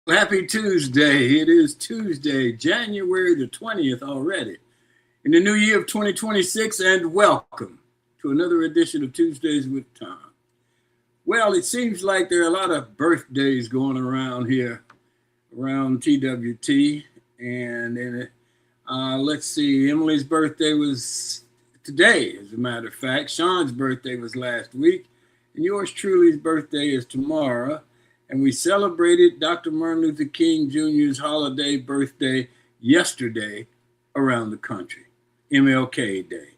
Happy Tuesday. It is Tuesday, January the 20th already in the new year of 2026, and welcome to another edition of Tuesdays with Tom. Well, it seems like there are a lot of birthdays going around here, around TWT, and let's see, Emily's birthday was today, as a matter of fact. Sean's birthday was last week, and yours truly's birthday is tomorrow. And we celebrated Dr. Martin Luther King Jr.'s holiday birthday yesterday around the country, MLK Day.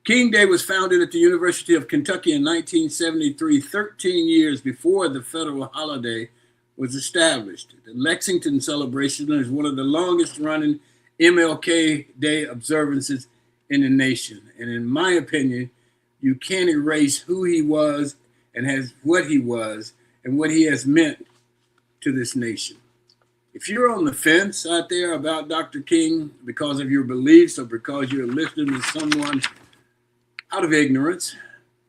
King Day was founded at the University of Kentucky in 1973, 13 years before the federal holiday was established. The Lexington celebration is one of the longest running MLK Day observances in the nation. And in my opinion, you can't erase who he was and what he was and what he has meant to this nation. If you're on the fence out there about Dr. King because of your beliefs or because you're listening to someone out of ignorance,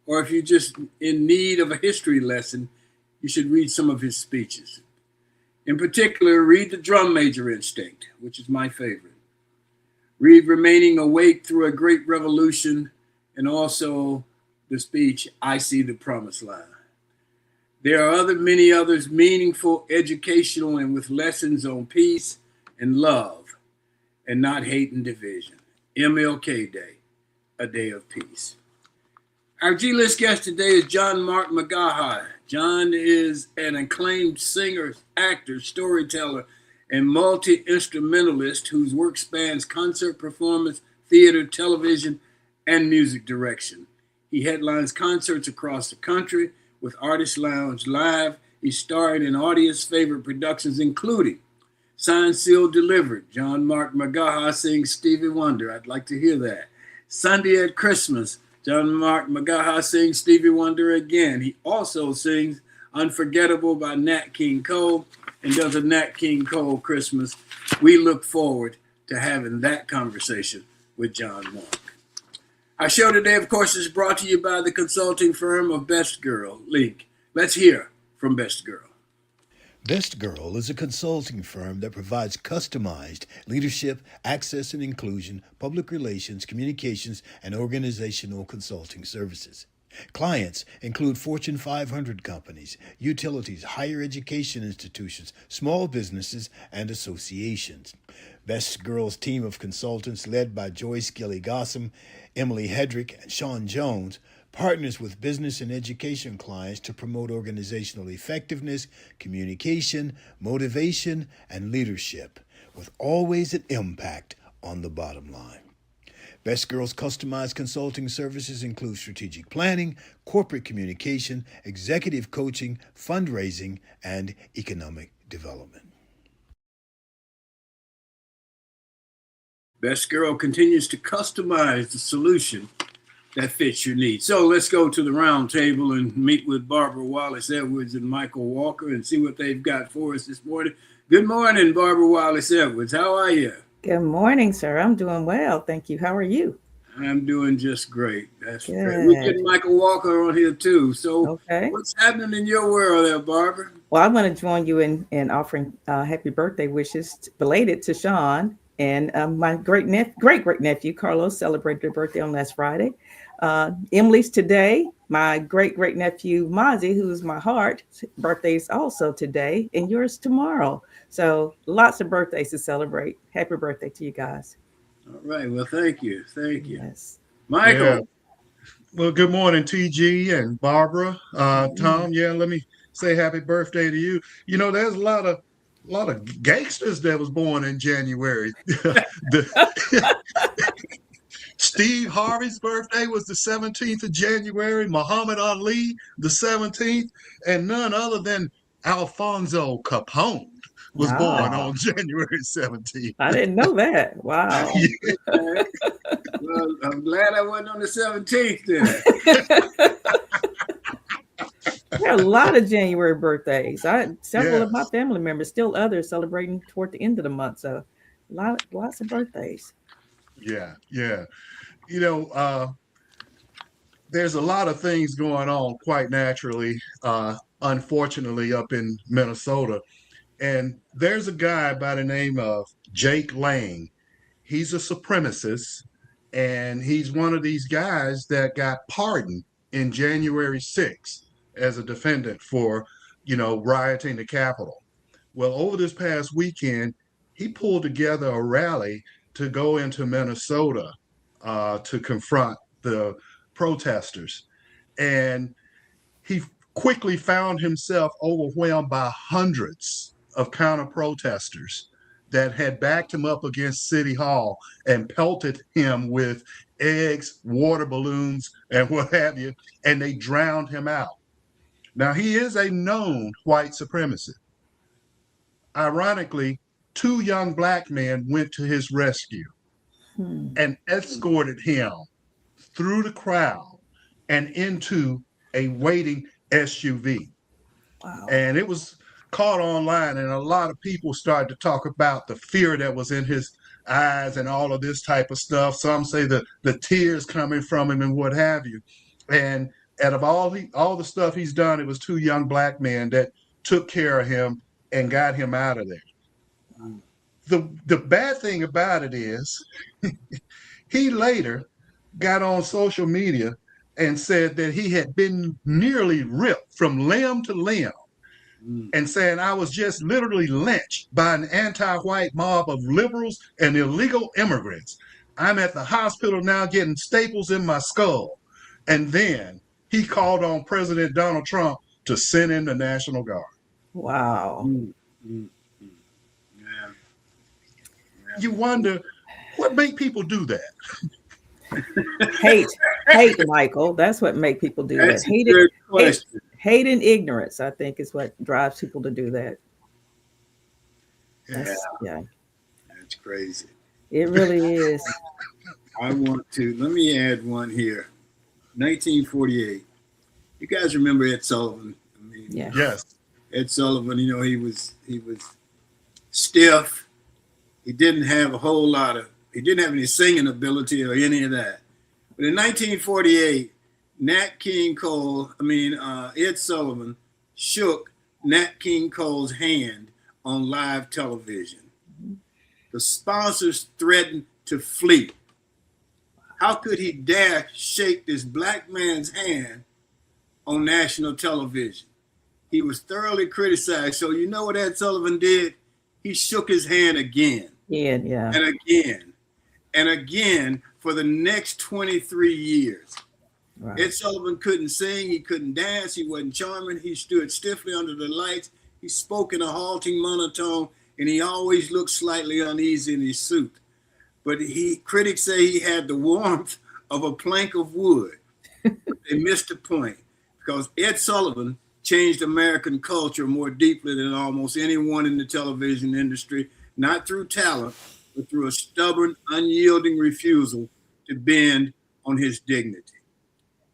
or if you're just in need of a history lesson, you should read some of his speeches. In particular, read The Drum Major Instinct, which is my favorite. Read Remaining Awake Through a Great Revolution, and also the speech, I See the Promised Land. There are many others, meaningful, educational, and with lessons on peace and love, and not hate and division. MLK Day, a day of peace. Our G-list guest today is John Mark McGaha. John is an acclaimed singer, actor, storyteller, and multi-instrumentalist whose work spans concert performance, theater, television, and music direction. He headlines concerts across the country with Artist Lounge Live. He starred in audience favorite productions, including Signed, Sealed, Delivered. John Mark McGaha sings Stevie Wonder. I'd like to hear that. Sunday at Christmas. John Mark McGaha sings Stevie Wonder again. He also sings Unforgettable by Nat King Cole and does a Nat King Cole Christmas. We look forward to having that conversation with John Mark. Our show today, of course, is brought to you by the consulting firm of Best Girl, Link. Let's hear from Best Girl. Best Girl is a consulting firm that provides customized leadership, access and inclusion, public relations, communications, and organizational consulting services. Clients include Fortune 500 companies, utilities, higher education institutions, small businesses, and associations. Best Girl's team of consultants, led by Joyce Gilly-Gossam, Emily Hedrick, and Sean Jones, partners with business and education clients to promote organizational effectiveness, communication, motivation, and leadership, with always an impact on the bottom line. Best Girl's customized consulting services include strategic planning, corporate communication, executive coaching, fundraising, and economic development. Best Girl continues to customize the solution that fits your needs. So let's go to the round table and meet with Barbara Wallace Edwards and Michael Walker and see what they've got for us this morning. Good morning, Barbara Wallace Edwards. How are you? Good morning, sir. I'm doing well. Thank you. How are you? I'm doing just great. That's Good. great. We get Michael Walker on here too. So Okay. what's happening in your world there, Barbara? Well, I'm going to join you in offering happy birthday wishes belated to Sean and my great nephew Carlos celebrated their birthday on last Friday. Emily's today. My great nephew Mozzie, who's my heart, birthday is also today, and yours tomorrow. So lots of birthdays to celebrate. Happy birthday to you guys. All right. Well, thank you. Thank you. Yes. Michael. Yeah. Well, good morning, TG and Barbara. Tom, let me say happy birthday to you. You know, there's a lot of gangsters that was born in January. Steve Harvey's birthday was the 17th of January, Muhammad Ali, the 17th, and none other than Alfonso Capone was born on January 17th. I didn't know that. Wow. Yeah. Well, I'm glad I wasn't on the 17th then. There are a lot of January birthdays. Several of my family members, still others celebrating toward the end of the month. So lots of birthdays. Yeah. You know, there's a lot of things going on quite naturally, unfortunately, up in Minnesota. And there's a guy by the name of Jake Lang. He's a supremacist, and he's one of these guys that got pardoned in January 6th as a defendant for, rioting the Capitol. Well, over this past weekend, he pulled together a rally to go into Minnesota to confront the protesters. And he quickly found himself overwhelmed by hundreds of counter protesters that had backed him up against City Hall and pelted him with eggs, water balloons, and what have you, and they drowned him out. Now, he is a known white supremacist. Ironically, two young black men went to his rescue and escorted him through the crowd and into a waiting SUV. Wow. And it was caught online, and a lot of people started to talk about the fear that was in his eyes and all of this type of stuff. Some say the tears coming from him and what have you. And out of all the stuff he's done, it was two young black men that took care of him and got him out of there. The bad thing about it is he later got on social media and said that he had been nearly ripped from limb to limb, and saying, I was just literally lynched by an anti-white mob of liberals and illegal immigrants. I'm at the hospital now getting staples in my skull. And then he called on President Donald Trump to send in the National Guard. Wow. Yeah. You wonder, what make people do that? Hate, Michael. That's what make people do That's that. a good question. Hate and ignorance, I think, is what drives people to do that. Yeah. That's crazy. It really is. Let me add one here. 1948. You guys remember Ed Sullivan? I mean, Yeah. Yes. Ed Sullivan, he was stiff. He didn't have any singing ability or any of that. But in 1948, Ed Sullivan shook Nat King Cole's hand on live television. The sponsors threatened to flee. How could he dare shake this black man's hand on national television? He was thoroughly criticized. So you know what Ed Sullivan did? He shook his hand again. Yeah. And again. And again for the next 23 years. Right. Ed Sullivan couldn't sing. He couldn't dance. He wasn't charming. He stood stiffly under the lights. He spoke in a halting monotone, and he always looked slightly uneasy in his suit. But critics say he had the warmth of a plank of wood. They missed the point, because Ed Sullivan changed American culture more deeply than almost anyone in the television industry, not through talent, but through a stubborn, unyielding refusal to bend on his dignity.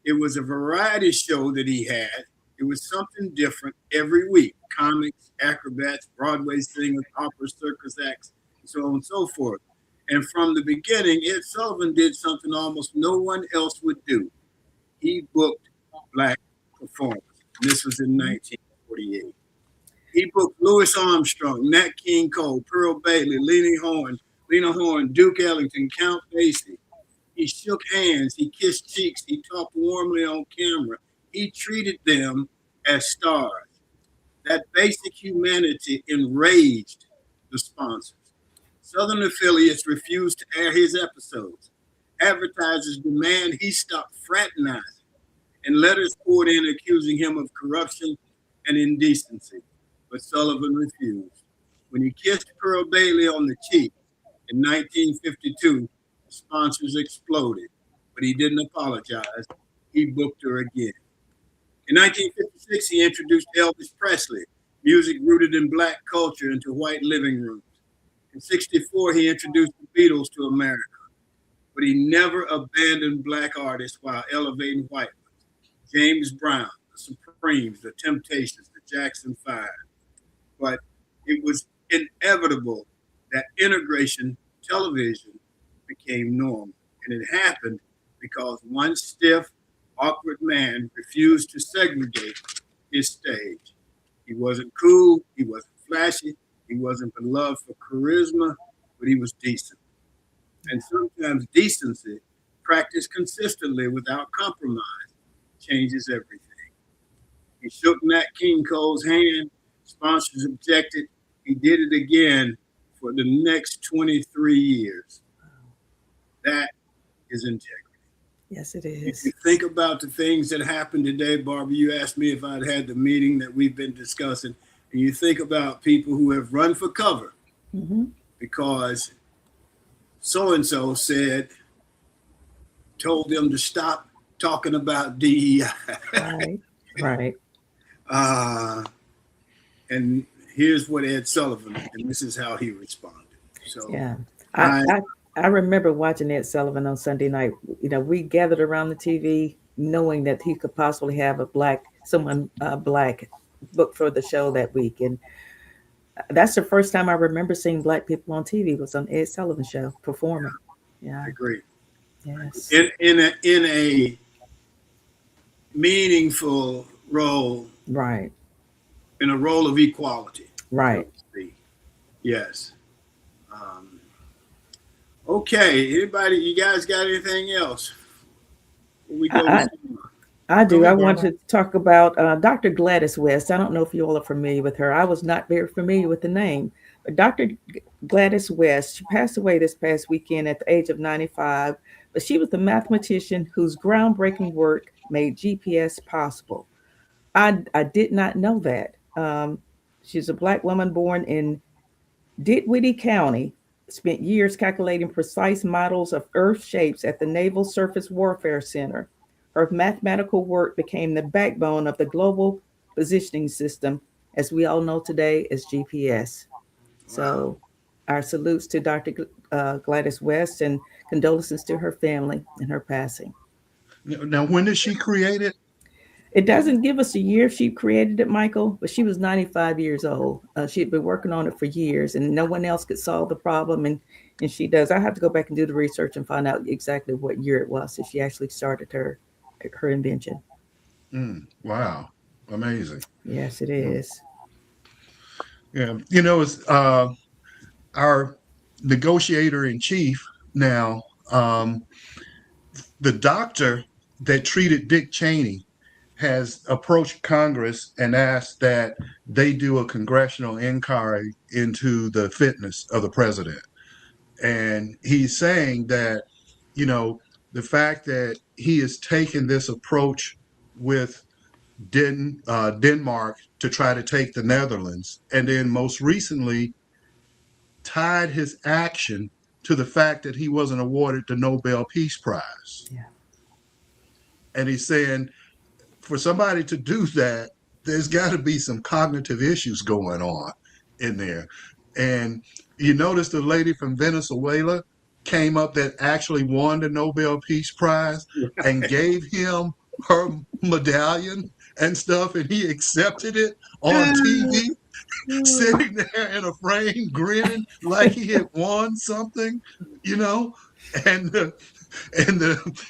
It was a variety show that he had. It was something different every week. Comics, acrobats, Broadway singers, opera, circus acts, and so on and so forth. And from the beginning, Ed Sullivan did something almost no one else would do. He booked black performers. This was in 1948. He booked Louis Armstrong, Nat King Cole, Pearl Bailey, Lena Horne, Duke Ellington, Count Basie. He shook hands, he kissed cheeks, he talked warmly on camera. He treated them as stars. That basic humanity enraged the sponsors. Southern affiliates refused to air his episodes. Advertisers demand he stop fraternizing, and letters poured in accusing him of corruption and indecency. But Sullivan refused. When he kissed Pearl Bailey on the cheek in 1952, the sponsors exploded, but he didn't apologize. He booked her again. In 1956, he introduced Elvis Presley, music rooted in black culture, into white living rooms. In 1964, he introduced the Beatles to America, but he never abandoned black artists while elevating white ones. James Brown, the Supremes, the Temptations, the Jackson 5. But it was inevitable that integration television became normal. And it happened because one stiff, awkward man refused to segregate his stage. He wasn't cool, he wasn't flashy. He wasn't beloved for charisma, but he was decent. And sometimes decency, practiced consistently without compromise, changes everything. He shook Nat King Cole's hand. Sponsors objected. He did it again for the next 23 years. That is integrity. Yes, it If is. you think about the things that happened today, Barbara, you asked me if I'd had the meeting that we've been discussing, and you think about people who have run for cover because so-and-so told them to stop talking about DEI. Right. And here's what Ed Sullivan, and this is how he responded. So yeah, I remember watching Ed Sullivan on Sunday night. You know, we gathered around the TV knowing that he could possibly have someone black booked for the show that week. And that's the first time I remember seeing black people on TV was on Ed Sullivan show performing. Yeah. I agree. Yes. In a meaningful role. Right. In a role of equality. Right. Yes. Okay. You guys got anything else? I do. I want to talk about Dr. Gladys West. I don't know if you all are familiar with her. I was not very familiar with the name. But Dr. Gladys West, she passed away this past weekend at the age of 95. But she was the mathematician whose groundbreaking work made GPS possible. I did not know that. She's a Black woman born in Ditwitty County, spent years calculating precise models of Earth shapes at the Naval Surface Warfare Center. Her mathematical work became the backbone of the global positioning system, as we all know today as GPS. Wow. So our salutes to Dr. Gladys West and condolences to her family in her passing. Now, when did she create it? It doesn't give us a year she created it, Michael, but she was 95 years old. She had been working on it for years and no one else could solve the problem. And she does. I have to go back and do the research and find out exactly what year it was that she actually started her invention. Wow. Amazing. Yes, it is. Yeah. You know, it's our negotiator in chief now, the doctor that treated Dick Cheney has approached Congress and asked that they do a congressional inquiry into the fitness of the president. And he's saying that, you know, the fact that he has taken this approach with Denmark to try to take the Netherlands, and then most recently tied his action to the fact that he wasn't awarded the Nobel Peace Prize. Yeah. And he's saying, for somebody to do that, there's got to be some cognitive issues going on in there. And you notice the lady from Venezuela came up that actually won the Nobel Peace Prize and gave him her medallion and stuff, and he accepted it on TV, sitting there in a frame grinning like he had won something, you know. And the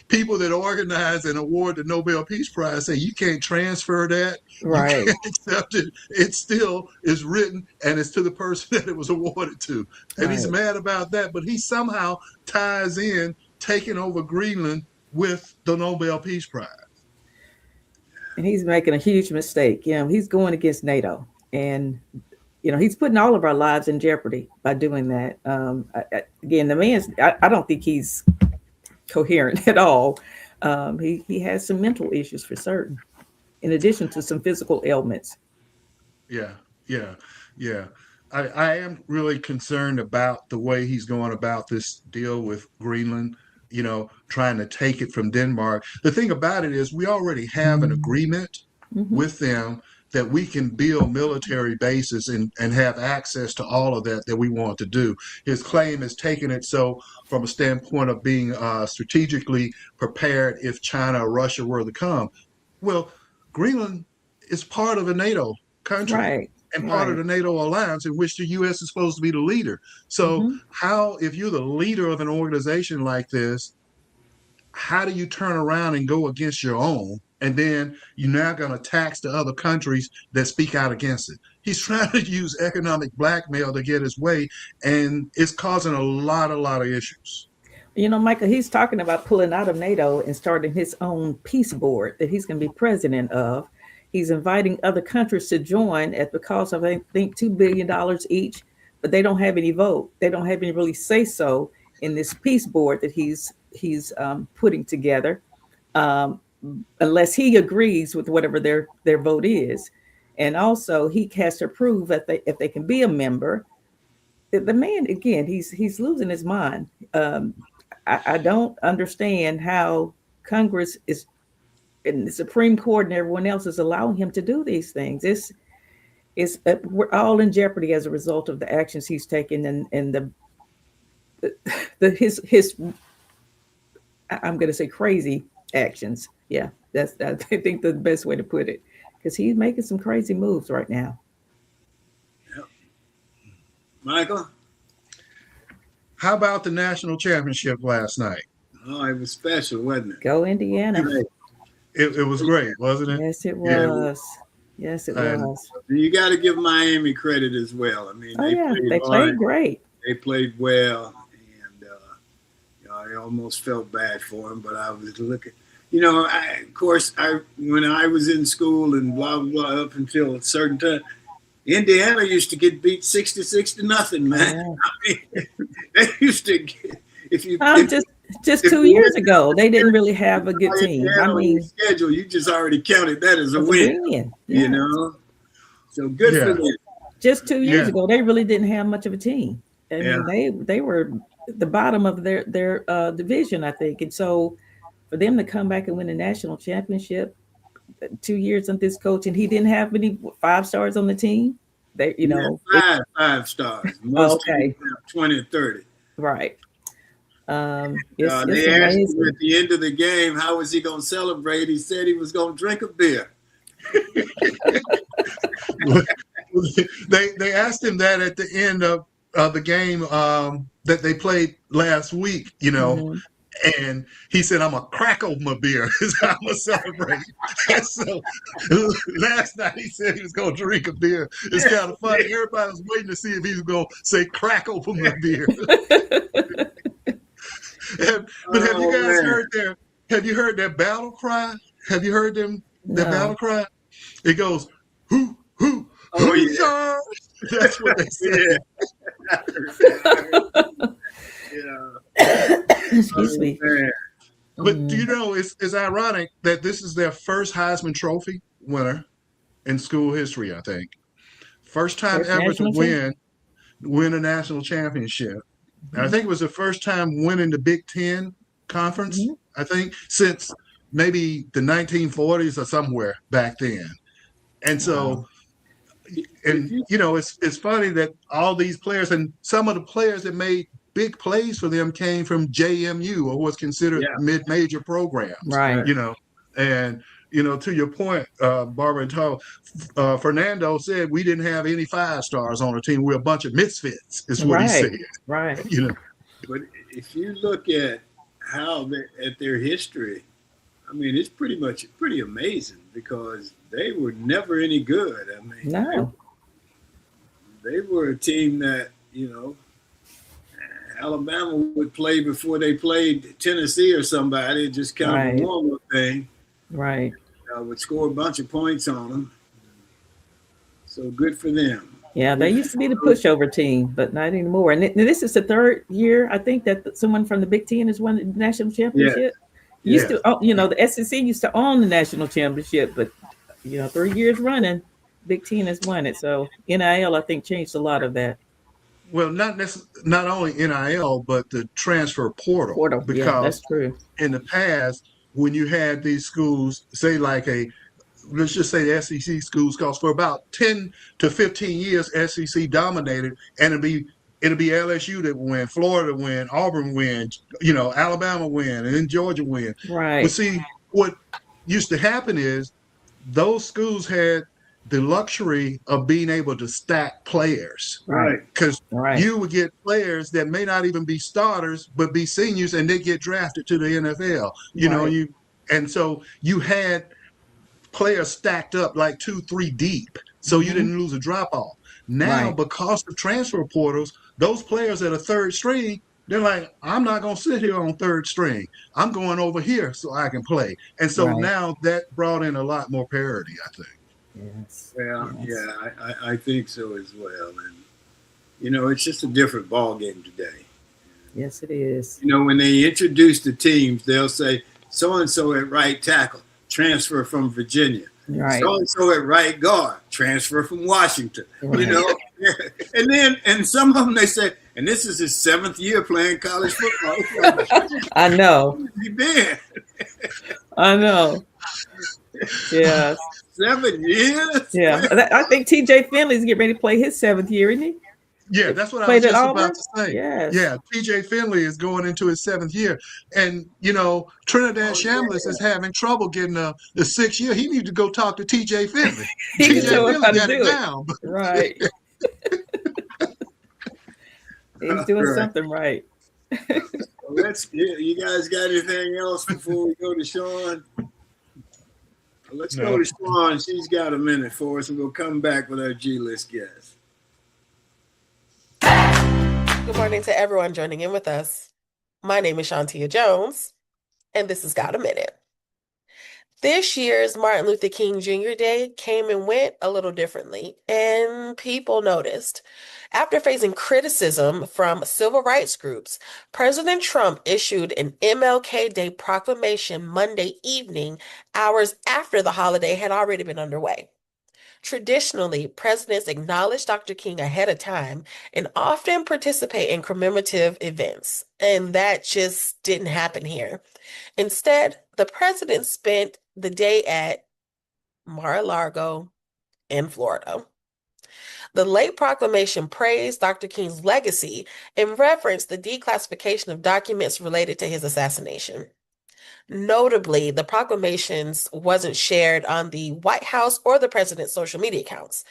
people that organize and award the Nobel Peace Prize say you can't transfer that, right? You can't accept it. It still is written, and it's to the person that it was awarded to. And he's mad about that, but he somehow ties in taking over Greenland with the Nobel Peace Prize. And he's making a huge mistake. You know, he's going against NATO, and you know, he's putting all of our lives in jeopardy by doing that. Again, the man's, I don't think he's coherent at all. He has some mental issues for certain, in addition to some physical ailments. Yeah. I am really concerned about the way he's going about this deal with Greenland, you know, trying to take it from Denmark. The thing about it is we already have an agreement with them that we can build military bases and have access to all of that we want to do. His claim is taking it so from a standpoint of being strategically prepared if China or Russia were to come. Well, Greenland is part of a NATO country and part of the NATO alliance in which the U.S. is supposed to be the leader. So how, if you're the leader of an organization like this, how do you turn around and go against your own and then you're now going to tax the other countries that speak out against it. He's trying to use economic blackmail to get his way, and it's causing a lot of issues. You know, Michael, he's talking about pulling out of NATO and starting his own peace board that he's going to be president of. He's inviting other countries to join at the cost of, I think, $2 billion each, but they don't have any vote. They don't have any really say so in this peace board that he's putting together, unless he agrees with whatever their vote is. And also, he has to prove that if they can be a member. The man, again, he's losing his mind. I don't understand how Congress is, and the Supreme Court and everyone else is allowing him to do these things. We're all in jeopardy as a result of the actions he's taken and his I'm going to say crazy actions. Yeah, that's I think the best way to put it, because he's making some crazy moves right now. Yep. Michael, how about the national championship last night? Oh, it was special, wasn't it? Go Indiana. It was great, wasn't it? Yes, it was. Yeah. Yes, it was. You got to give Miami credit as well. I mean, they played great. They played well, and I almost felt bad for them, but I was looking. When I was in school and blah blah blah up until a certain time, Indiana used to get beat 66-0, man. Yeah. I mean, they used to get, just 2 years ago, they didn't really have a good team. I mean, schedule, you just already counted that as a win. Yeah. So good for them. Just 2 years ago, they really didn't have much of a team. I mean, they were the bottom of their division, I think. And so for them to come back and win a national championship, 2 years on this coach, and he didn't have any 5 stars on the team. They, five stars. Most teams have 20 or 30. Right. They asked him at the end of the game, how was he going to celebrate? He said he was going to drink a beer. They asked him that at the end of the game that they played last week, mm-hmm. And he said, I'm going to crack open my beer. I'm going to celebrate. So last night he said he was going to drink a beer. It's kind of funny. Everybody was waiting to see if he was going to say crack open my beer. But have you guys heard that battle cry? Have you heard that battle cry? It goes, who, yeah. That's what they said. Excuse me. But it's ironic that this is their first Heisman Trophy winner in school history, I think. First time ever to win a national championship. And I think it was the first time winning the Big Ten conference, I think, since maybe the 1940s or somewhere back then. And so, it's funny that all these players and some of the players that made big plays for them came from JMU, or what's considered mid-major programs. Right. And to your point, Barbara and Tom, Fernando said we didn't have any 5 stars on the team. We're a bunch of misfits, is what he said. Right. But if you look at at their history, I mean, it's pretty amazing, because they were never any good. I mean, they were a team that, Alabama would play before they played Tennessee or somebody, just kind of a warm-up thing. Right. Would score a bunch of points on them. So good for them. Yeah, they used to be the pushover team, but not anymore. And this is the 3rd year, I think, that someone from the Big Ten has won the national championship. Used to, the SEC used to own the national championship, but 3 years running, Big Ten has won it. So NIL, I think, changed a lot of that. Well, not only NIL, but the transfer portal. Because that's true. In the past, when you had these schools, say let's just say the SEC schools, because for about 10 to 15 years, SEC dominated, and it'll be LSU that win, Florida win, Auburn win, Alabama win, and then Georgia win. Right. But see, what used to happen is those schools had the luxury of being able to stack players. Right. Because you would get players that may not even be starters, but be seniors, and they get drafted to the NFL. And so you had players stacked up like 2-3 deep, so you didn't lose a drop off. Now, Right. because of transfer portals, those players that are third string, they're like, I'm not going to sit here on third string. I'm going over here so I can play. And so Right. now that brought in a lot more parity, I think. Yes. Well, Yes. yeah, I think so as well. And, it's just a different ball game today. Yes, it is. When they introduce the teams, they'll say, so-and-so at right tackle, transfer from Virginia. Right. So-and-so at right guard, transfer from Washington. Right. And some of them they say, and this is his 7th year playing college football. I know. He been I know. Yeah. 7 years. Yeah. I think TJ Finley's getting ready to play his 7th year, isn't he? Yeah, that's what I Played was at just Auburn? about to say. Yes. Yeah, TJ Finley is going into his 7th year. And, Trinidad Shamlis is having trouble getting the 6th year. He needs to go talk to TJ Finley. He can TJ show us Finley how to got do it it. down. Right. He's doing Right. something right. You guys got anything else before we go to Sean? Let's go to Sean. She's got a minute for us, and we'll come back with our G-List guest. Good morning to everyone joining in with us. My name is Shantia Jones, and this has Got a Minute. This year's Martin Luther King Jr. Day came and went a little differently, and people noticed. After facing criticism from civil rights groups, President Trump issued an MLK Day proclamation Monday evening, hours after the holiday had already been underway. Traditionally, presidents acknowledge Dr. King ahead of time and often participate in commemorative events, and that just didn't happen here. Instead, the president spent the day at Mar-a-Lago in Florida. The late proclamation praised Dr. King's legacy and referenced the declassification of documents related to his assassination. Notably, the proclamations wasn't shared on the White House or the president's social media accounts.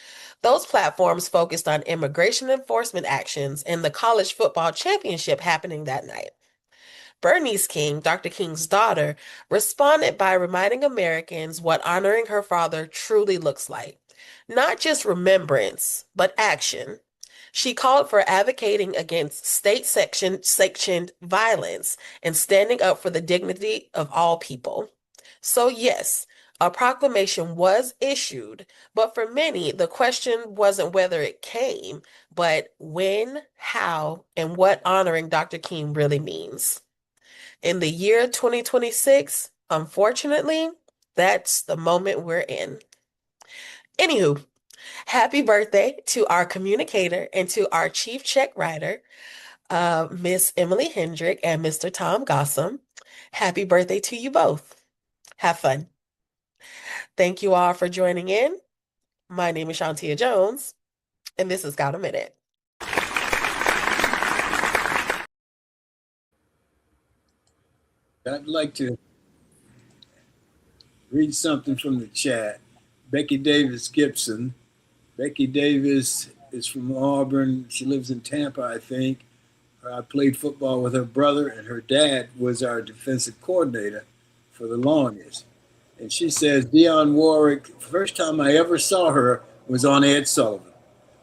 Those platforms focused on immigration enforcement actions and the college football championship happening that night. Bernice King, Dr. King's daughter, responded by reminding Americans what honoring her father truly looks like. Not just remembrance, but action. She called for advocating against state-sanctioned violence and standing up for the dignity of all people. So yes, a proclamation was issued, but for many, the question wasn't whether it came, but when, how, and what honoring Dr. King really means. In the year 2026, unfortunately, that's the moment we're in. Anywho, happy birthday to our communicator and to our chief check writer, Miss Emily Hendrick and Mr. Tom Gossam. Happy birthday to you both. Have fun. Thank you all for joining in. My name is Shantia Jones, and this has Got a Minute. I'd like to read something from the chat. Becky Davis Gibson. Becky Davis is from Auburn. She lives in Tampa, I think. I played football with her brother, and her dad was our defensive coordinator for the longest. And she says, Dionne Warwick, first time I ever saw her was on Ed Sullivan.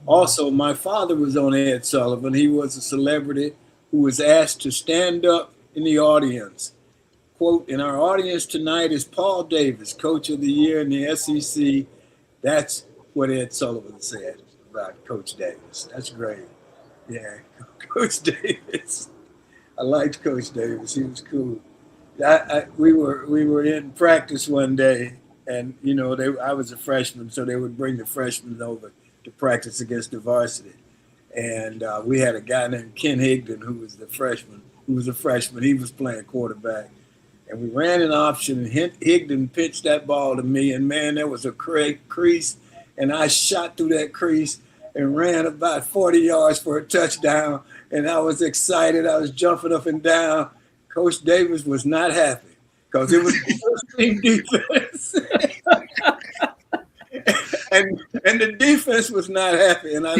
Also, my father was on Ed Sullivan. He was a celebrity who was asked to stand up in the audience. Quote, in our audience tonight is Paul Davis, Coach of the Year in the SEC. That's what Ed Sullivan said about Coach Davis. That's great. Yeah, Coach Davis. I liked Coach Davis. He was cool. We were in practice one day, and I was a freshman, so they would bring the freshmen over to practice against the varsity. And we had a guy named Ken Higdon who was a freshman. He was playing quarterback. And we ran an option, and Higdon pitched that ball to me, and man, there was a crease, and I shot through that crease and ran about 40 yards for a touchdown, and I was excited. I was jumping up and down. Coach Davis was not happy because it was the first team defense. and the defense was not happy. And I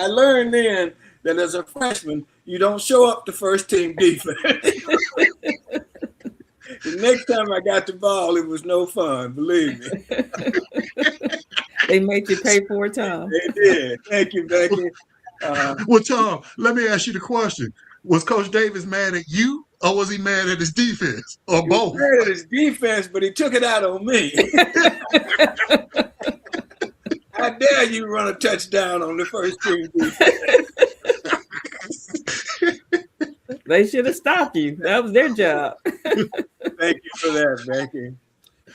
learned then that as a freshman, you don't show up to first team defense. The next time I got the ball, it was no fun, believe me. They made you pay for it, Tom. They did. Thank you, Becky. Well, Tom, let me ask you the question. Was Coach Davis mad at you, or was he mad at his defense, or He was both? mad at his defense, but he took it out on me. How dare you run a touchdown on the first team defense? They should have stopped you. That was their job. Thank you for that, Becky.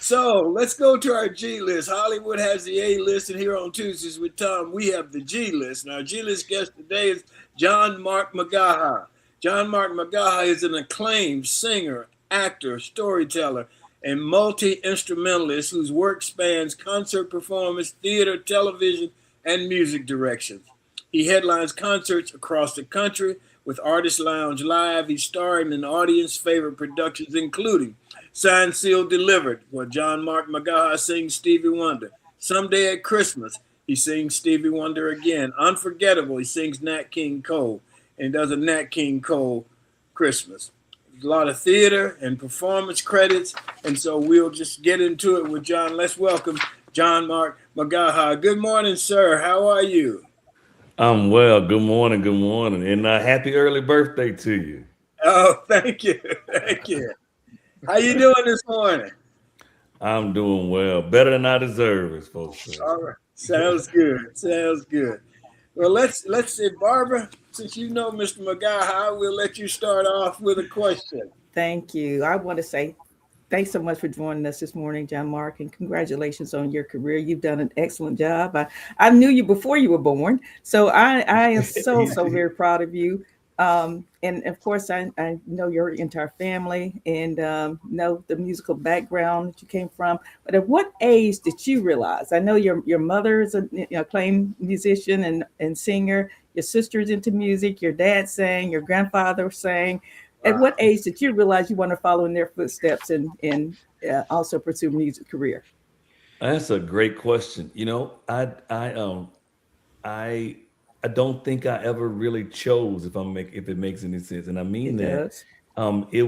So let's go to our G list. Hollywood has the A list, and here on Tuesdays with Tom, we have the G list. And our G list guest today is John Mark McGaha. John Mark McGaha is an acclaimed singer, actor, storyteller, and multi-instrumentalist whose work spans concert performance, theater, television, and music direction. He headlines concerts across the country with Artist Lounge Live. He's starring in audience favorite productions, including Signed, Sealed, Delivered, where John Mark McGaha sings Stevie Wonder. Someday at Christmas, he sings Stevie Wonder again. Unforgettable, he sings Nat King Cole and does a Nat King Cole Christmas. There's a lot of theater and performance credits, and so we'll just get into it with John. Let's welcome John Mark McGaha. Good morning, sir. How are you? I'm well. Good morning, and happy early birthday to you. Oh, thank you. Thank you. How you doing this morning? I'm doing well, better than I deserve, as folks say. All right, sounds good. Sounds good. Well, let's say, Barbara, since you know Mr. McGaha, we'll let you start off with a question. Thank you. I want to say thanks so much for joining us this morning, John Mark, and congratulations on your career. You've done an excellent job. I knew you before you were born, so I am so very proud of you. And of course, I know your entire family and know the musical background that you came from. But at what age did you realize? I know your mother is an acclaimed musician and singer. Your sister's into music. Your dad sang. Your grandfather sang. At what age did you realize you want to follow in their footsteps and also pursue a music career? That's a great question. I don't think I ever really chose if it makes any sense, and I mean that. It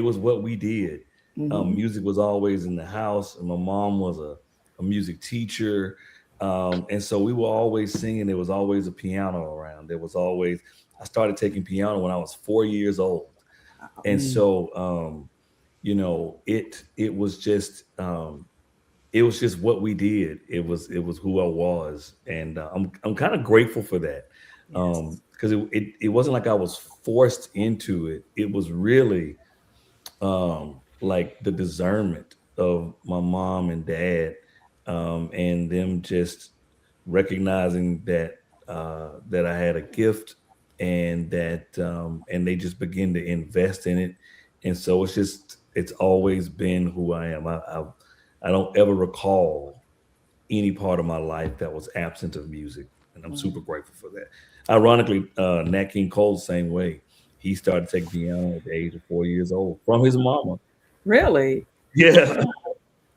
was what we did. Mm-hmm. Music was always in the house, and my mom was a music teacher, and so we were always singing. There was always a piano around. I started taking piano when I was 4 years old, and so it was just. It was just what we did. It was who I was, and I'm kind of grateful for that, because it wasn't like I was forced into it. It was really like the discernment of my mom and dad, and them just recognizing that I had a gift, and that and they just begin to invest in it, and so it's always been who I am. I don't ever recall any part of my life that was absent of music, and I'm super grateful for that. Ironically, Nat King Cole, the same way. He started taking piano at the age of 4 years old from his mama. Really? Yeah.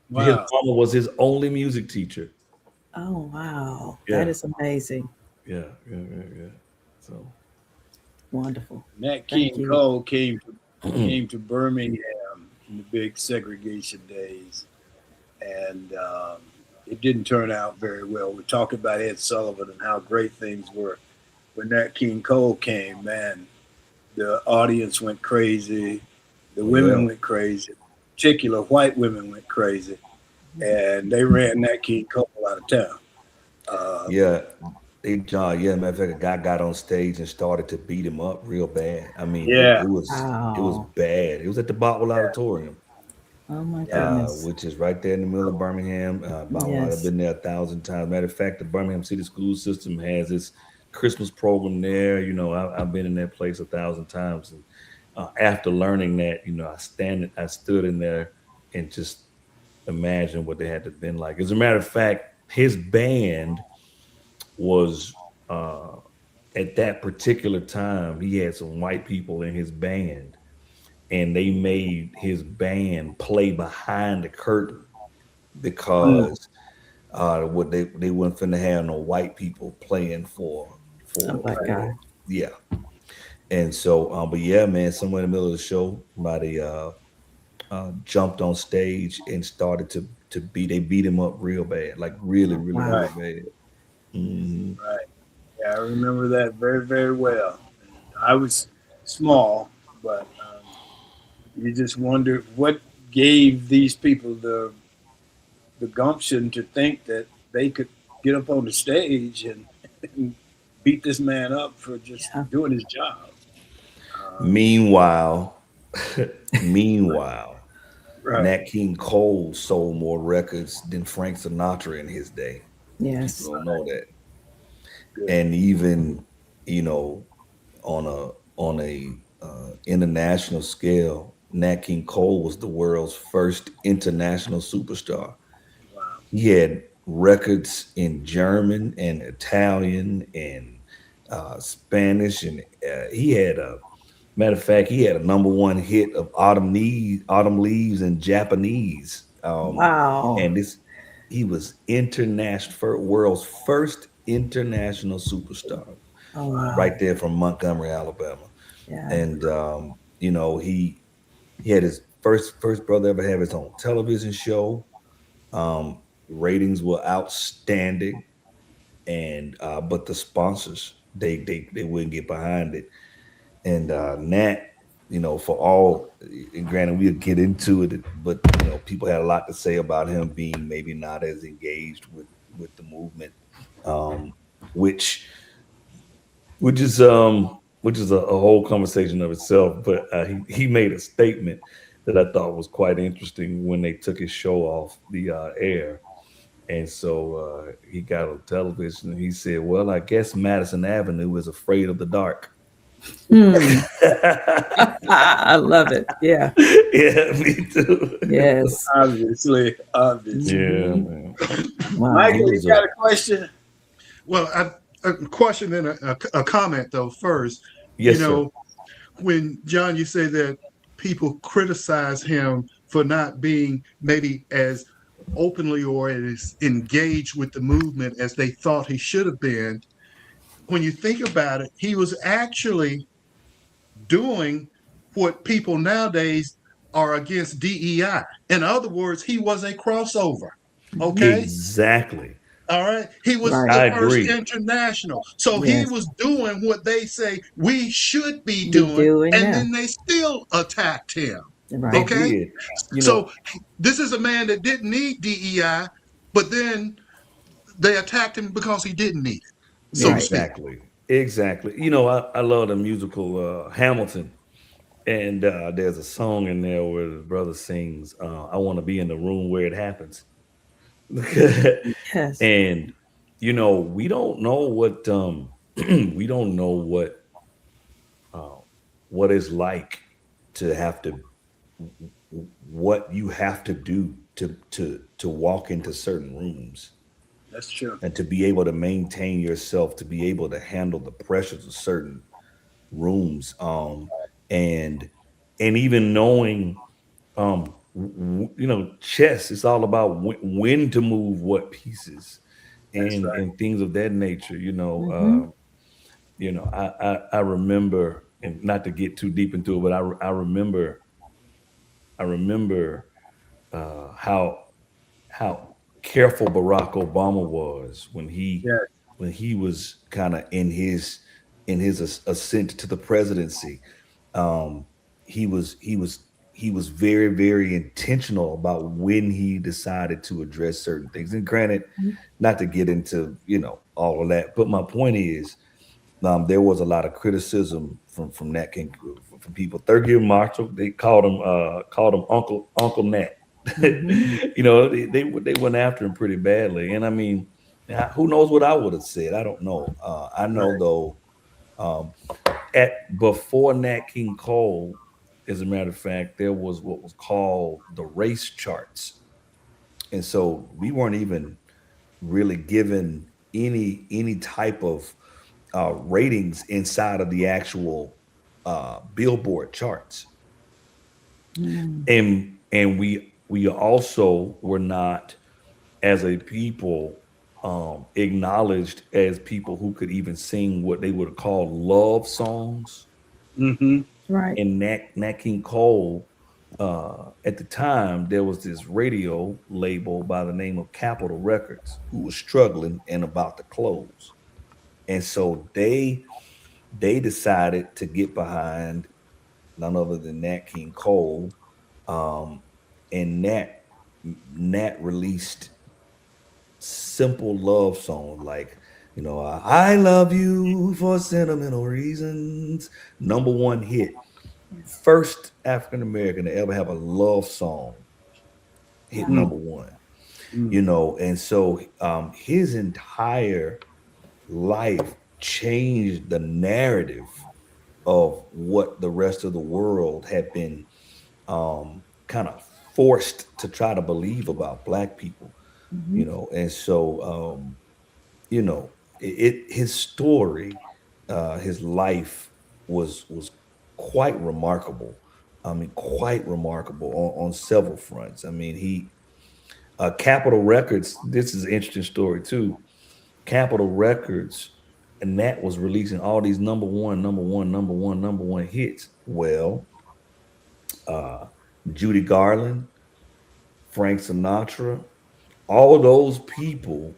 Wow. His mama was his only music teacher. Oh, wow. Yeah. That is amazing. Yeah. So wonderful. Nat King Cole came to Birmingham in the big segregation days. And it didn't turn out very well. We talk about Ed Sullivan and how great things were. When Nat King Cole came, man, the audience went crazy. The women went crazy. Particular white women went crazy. And they ran Nat King Cole out of town. Matter of fact, a guy got on stage and started to beat him up real bad. I mean, it was bad. It was at the Botwell Auditorium. Oh my goodness. Which is right there in the middle of Birmingham. I've been there 1,000 times. Matter of fact, the Birmingham City School System has this Christmas program there. I've been in that place 1,000 times. And after learning that, I stood in there and just imagined what they had to have been like. As a matter of fact, his band was at that particular time, he had some white people in his band. And they made his band play behind the curtain because what they weren't finna have no white people playing for. Oh my God. Yeah. And so, but yeah, man, somewhere in the middle of the show, somebody jumped on stage and started to beat him up real bad, like really, really, Wow. really bad. Mhm. Right. Yeah, I remember that very, very well. I was small, but you just wonder what gave these people the gumption to think that they could get up on the stage and beat this man up for just Yeah. doing his job. Meanwhile, meanwhile, Right. Nat King Cole sold more records than Frank Sinatra in his day. Yes. People don't know that. Good. And even, you know, on a international scale, Nat King Cole was the world's first international superstar. Wow. He had records in German and Italian and Spanish, and he had a matter of fact, he had a number one hit of Autumn Leaves in Japanese. Wow. And this, he was world's first international superstar, Oh, wow. right there from Montgomery, Alabama. Yeah. And you know, he had his first brother ever have his own television show. Ratings were outstanding, and but the sponsors they wouldn't get behind it. And Nat, you know, for all, and granted we'll get into it, but you know, people had a lot to say about him being maybe not as engaged with the movement, um, which which is a whole conversation of itself. But he made a statement that I thought was quite interesting when they took his show off the air. And so he got on television and he said, "Well, I guess Madison Avenue is afraid of the dark." I love it. Yeah. Yeah, me too. Yes. Obviously. Yeah, Mhm. man. Wow. Michael, you got a question? Well, a question and a comment though first. Yes, You know, when John, you say that people criticize him for not being maybe as openly or as engaged with the movement as they thought he should have been. When you think about it, he was actually doing what people nowadays are against DEI. In other words, he was a crossover. Okay. exactly. All right. He was Right. I the first agree. international. So he Yes. was doing what they say we should be Be doing. doing And now. then they still attacked him. They Right. Okay. did. You know, So this is a man that didn't need DEI, but then they attacked him because he didn't need it, so to Right. speak. exactly. You know, I love the musical Hamilton, and there's a song in there where the brother sings, "I want to be in the room where it happens." Yes. And you know, we don't know what we don't know uh, what it's like to have to what you have to do to walk into certain rooms That's true. and to be able to maintain yourself, to be able to handle the pressures of certain rooms, and even knowing, you know, chess is all about when to move what pieces That's right. and things of that nature. Mm-hmm. You know, I remember, and not to get too deep into it, but I remember how careful Barack Obama was Yeah. when he was kind of in his ascent to the presidency. Um, he was very, very intentional about when he decided to address certain things. And granted, not to get into, you know, all of that, but my point is, there was a lot of criticism from Nat King, from people. Thurgood Marshall, they called him Uncle Nat. Mm-hmm. You know, they went after him pretty badly. And I mean, who knows what I would have said? I don't know. I know Right. though, at before Nat King Cole, as a matter of fact, there was what was called the race charts, and so we weren't even really given any type of ratings inside of the actual Billboard charts, Mm. and we also were not, as a people, acknowledged as people who could even sing what they would have called love songs. Mm-hmm. Right. And Nat King Cole at the time, there was this radio label by the name of Capitol Records who was struggling and about to close. And so they decided to get behind none other than Nat King Cole. And Nat released simple love songs like, I love you for sentimental reasons. #1 hit. First African American to ever have a love song hit #1. And so his entire life changed the narrative of what the rest of the world had been kind of forced to try to believe about Black people. And so his story, his life was quite remarkable. I mean, quite remarkable on several fronts. I mean, he Capitol Records. This is an interesting story too. Capitol Records, and that was releasing all these #1 hits. Well, Judy Garland, Frank Sinatra, all those people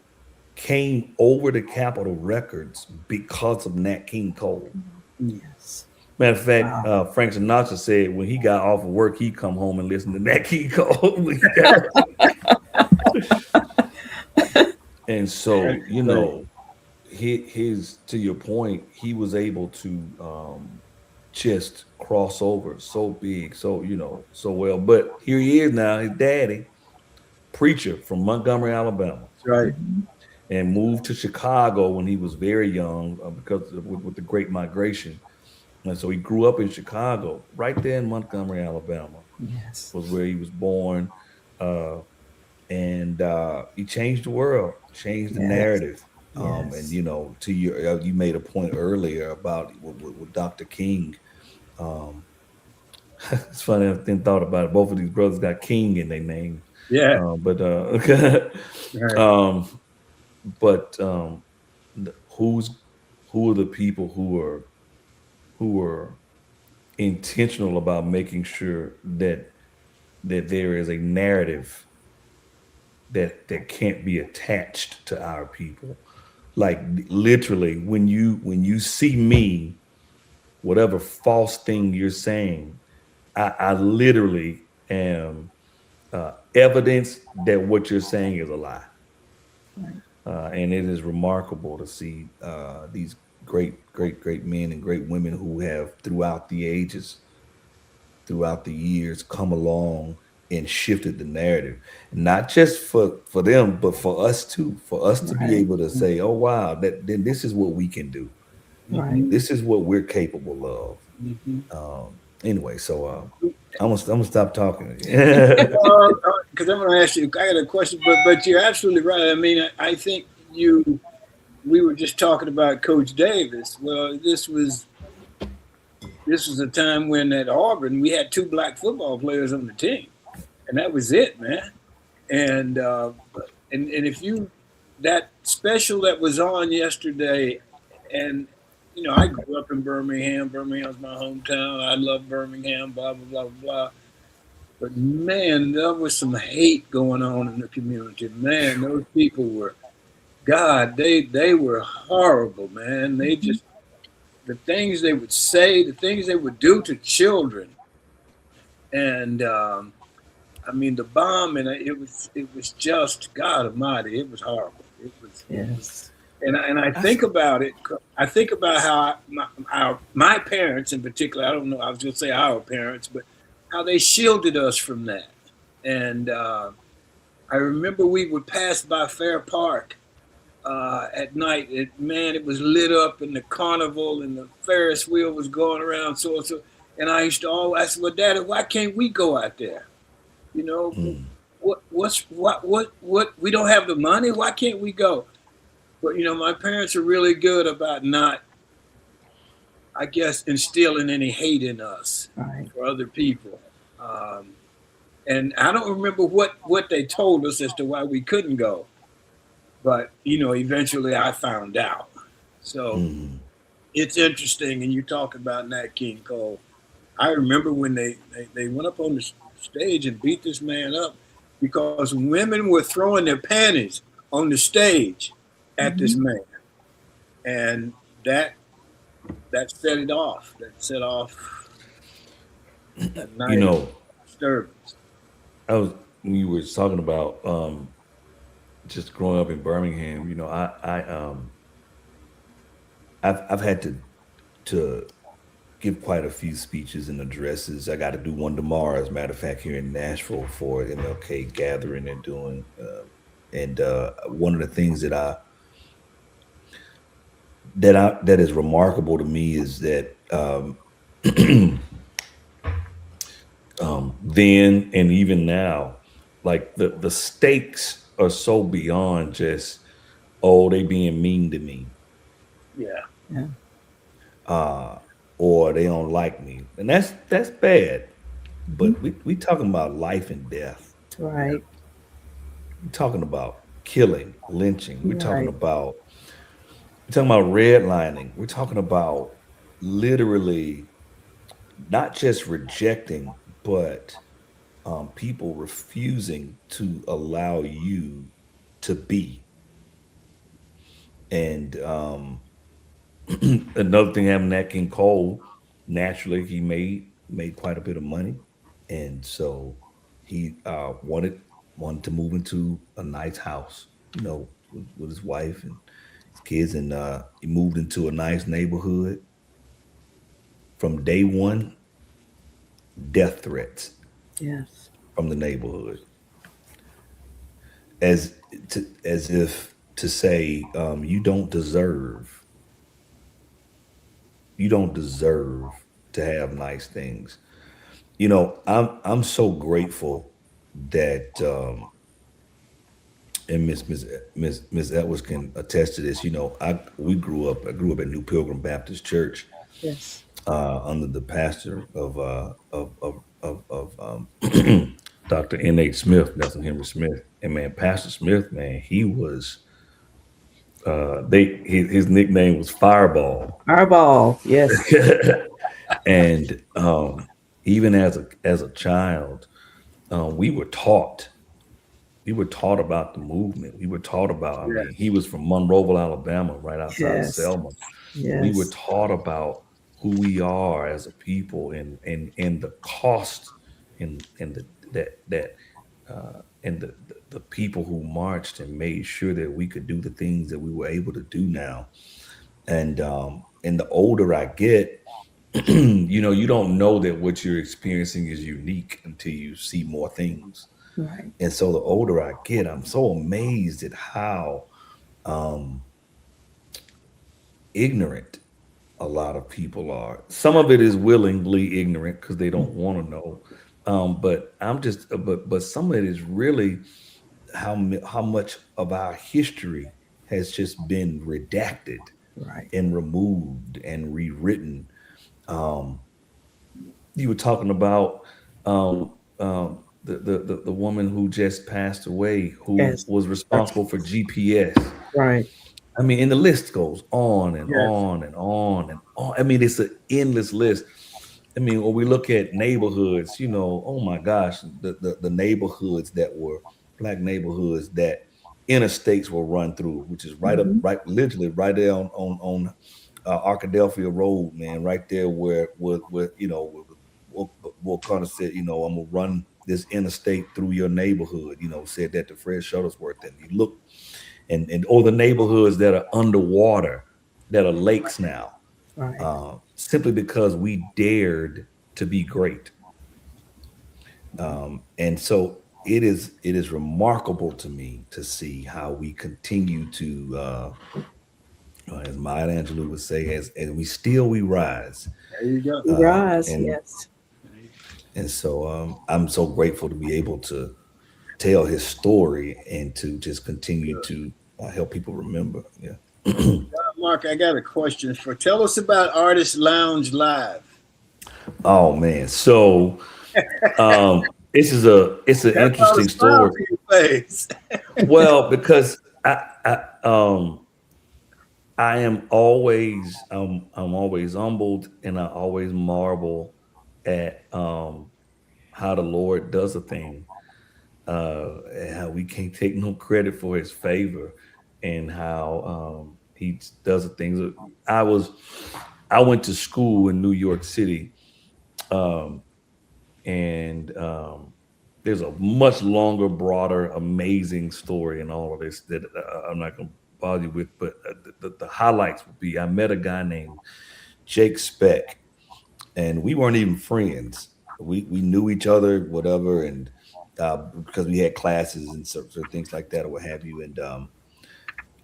came over to Capitol Records because of Nat King Cole. Yes. Matter of fact, Frank Sinatra said when he got off of work, he'd come home and listen to Nat King Cole. And so, his to your point, he was able to just cross over so big, so well. But here he is now, his daddy, preacher from Montgomery, Alabama. Right. And moved to Chicago when he was very young because with the Great Migration. And so he grew up in Chicago, right there in Montgomery, Alabama. Yes. Was where he was born. And he changed the world, changed the narrative. And to you made a point earlier about with Dr. King. It's funny, I didn't thought about it. Both of these brothers got King in their name. Yeah. Who are the people who are intentional about making sure that there is a narrative that can't be attached to our people? Like literally, when you see me, whatever false thing you're saying, I literally am evidence that what you're saying is a lie. Right. And it is remarkable to see these great men and great women who have throughout the ages, throughout the years, come along and shifted the narrative, not just for them, but for us too, for us to be able to say, oh, wow, then this is what we can do. Right. This is what we're capable of. Anyway, so I'm gonna stop talking. Because I'm gonna ask you, I got a question, but you're absolutely right. I mean, I think we were just talking about Coach Davis. Well, this was a time when at Auburn we had 2 Black football players on the team, and that was it, man. And if you, that special that was on yesterday, and I grew up in Birmingham. Birmingham's my hometown. I love Birmingham, blah, blah, blah, blah. But, man, there was some hate going on in the community. Man, those people were, God, they were horrible, man. They just, the things they would say, the things they would do to children. And, I mean, the bomb, and it was just, God Almighty, it was horrible. It was, yes. And I think about it. I think about how my parents, in particular, I don't know, I was going to say our parents, but how they shielded us from that. And I remember we would pass by Fair Park at night. It was lit up, in the carnival, and the Ferris wheel was going around. So, and I used to always ask, well, Daddy, why can't we go out there? What? We don't have the money. Why can't we go? But, my parents are really good about not, I guess, instilling any hate in us for other people. And I don't remember what they told us as to why we couldn't go. But, eventually I found out. So it's interesting. And you talk about Nat King Cole. I remember when they went up on stage and beat this man up because women were throwing their panties on the stage at this man, and that set it off. That set off a You night know, disturbance. when you were talking about just growing up in Birmingham. You know, I've had to give quite a few speeches and addresses. I got to do one tomorrow, as a matter of fact, here in Nashville for MLK gathering they're doing. And one of the things that is remarkable to me is that then and even now, like the stakes are so beyond just, oh, they being mean to me. Yeah. Or they don't like me, and that's bad. But we talking about life and death. Right. We're talking about killing, lynching. We're talking Right. about redlining. We're talking about literally not just rejecting, but people refusing to allow you to be. And another thing happened, Nat King Cole, naturally he made quite a bit of money, and so he wanted to move into a nice house, with his wife and his kids, and he moved into a nice neighborhood. From day one, death threats Yes. from the neighborhood, as if to say, you don't deserve to have nice things. I'm so grateful that and Miss Edwards can attest to this. I grew up at New Pilgrim Baptist Church, Yes. under the pastor of Dr. N.H. Smith, Nelson Henry Smith. And man, Pastor Smith, man, he was his nickname was Fireball. Fireball. Yes. And even as a child, we were taught about the movement. We were taught about, I mean, he was from Monroeville, Alabama, right outside of Selma. Yes. We were taught about who we are as a people, and the cost, and the people who marched and made sure that we could do the things that we were able to do now. And the older I get, you don't know that what you're experiencing is unique until you see more things. Right. And so the older I get, I'm so amazed at how ignorant a lot of people are. Some of it is willingly ignorant because they don't want to know. But some of it is really how much of our history has just been redacted, Right. and removed and rewritten. You were talking about the woman who just passed away, who Yes. was responsible for GPS. Right. I mean, and the list goes on and Yes. on and on and on. I mean, it's an endless list. I mean, when we look at neighborhoods, oh my gosh, the neighborhoods that were Black neighborhoods that interstates will run through, which is right up, literally right there on Arkadelphia Road, man, right there where kind of said, I'm gonna run this interstate through your neighborhood, said that to Fred Shuttlesworth. And you look, and or the neighborhoods that are underwater, that are lakes now, Right. simply because we dared to be great. And so it is remarkable to me to see how we continue to, as Maya Angelou would say, as we rise. There you go. Rise. Yes. And so I'm so grateful to be able to tell his story and to just continue to help people remember. Yeah. Mark, I got a question tell us about Artist Lounge Live. Oh man. So it's an interesting story. Well, because I am always I'm always humbled, and I always marvel at how the Lord does a thing, and how we can't take no credit for His favor, and how He does the things. I went to school in New York City, um, and there's a much longer, broader, amazing story in all of this that I'm not going to bother you with. But the highlights would be I met a guy named Jake Speck, and we weren't even friends. We knew each other, whatever, and because we had classes and certain things like that or what have you. And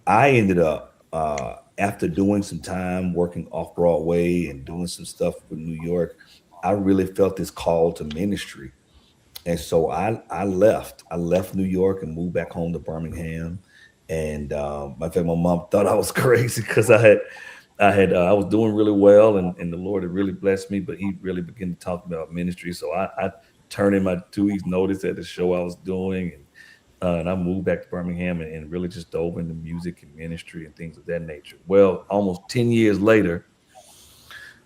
I ended up after doing some time working off Broadway and doing some stuff with New York, I really felt this call to ministry. And so I left. I left New York and moved back home to Birmingham. And my fact, my mom thought I was crazy because I was doing really well, and the Lord had really blessed me. But He really began to talk about ministry. So I turned in my 2 weeks notice at the show I was doing, and I moved back to Birmingham and really just dove into music and ministry and things of that nature. Well, almost 10 years later,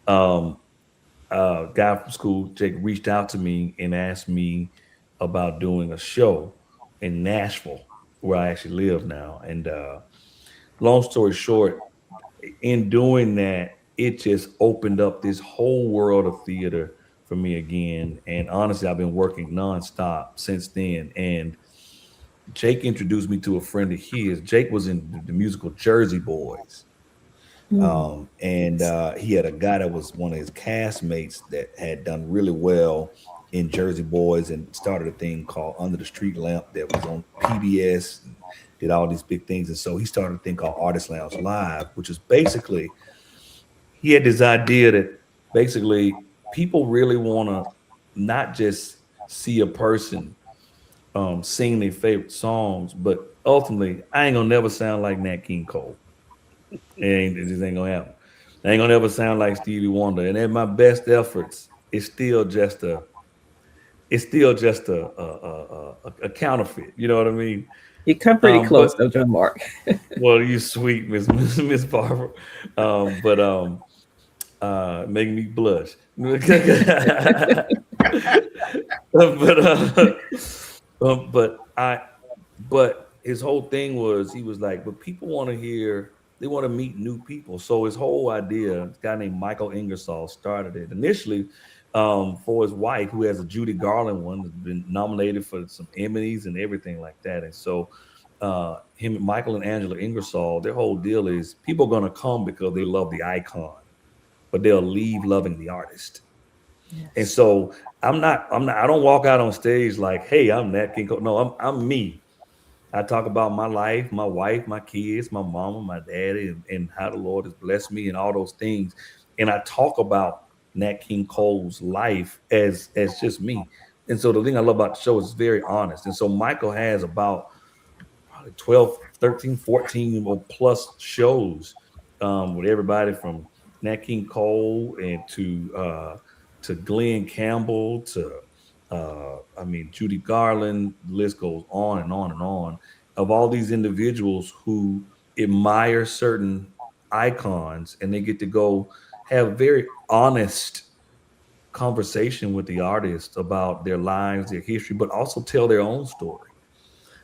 guy from school, Jake, reached out to me and asked me about doing a show in Nashville, where I actually live now. And long story short, in doing that, it just opened up this whole world of theater for me again. And honestly, I've been working nonstop since then. And Jake introduced me to a friend of his. Jake was in the musical Jersey Boys. And he had a guy that was one of his castmates that had done really well in Jersey Boys and started a thing called Under the Street Lamp that was on PBS and did all these big things. And so he started a thing called Artist Lounge Live, which is basically, he had this idea that basically people really want to not just see a person sing their favorite songs, but ultimately, I ain't gonna never sound like Nat King Cole. It just ain't gonna happen. I ain't gonna ever sound like Stevie Wonder. And at my best efforts, it's still just a a counterfeit. You know what I mean? You come pretty close, though, John Mark. Well, you sweet Miss Barbara, making me blush. But his whole thing was, he was like, but people want to hear, they want to meet new people. So his whole idea, a guy named Michael Ingersoll started it initially for his wife, who has a Judy Garland one, has been nominated for some Emmys and everything like that. And so him, Michael and Angela Ingersoll, their whole deal is people are going to come because they love the icon, but they'll leave loving the artist. Yes. And so I don't walk out on stage like, hey, I'm Nat King Cole. No, I'm me. I talk about my life, my wife, my kids, my mama, my daddy, and how the Lord has blessed me and all those things. And I talk about Nat King Cole's life as just me. And so the thing I love about the show is it's very honest. And so Michael has about probably 12, 13, 14 or plus shows with everybody from Nat King Cole and to Glenn Campbell to Judy Garland. The list goes on and on and on, of all these individuals who admire certain icons, and they get to go have very honest conversation with the artist about their lives, their history, but also tell their own story.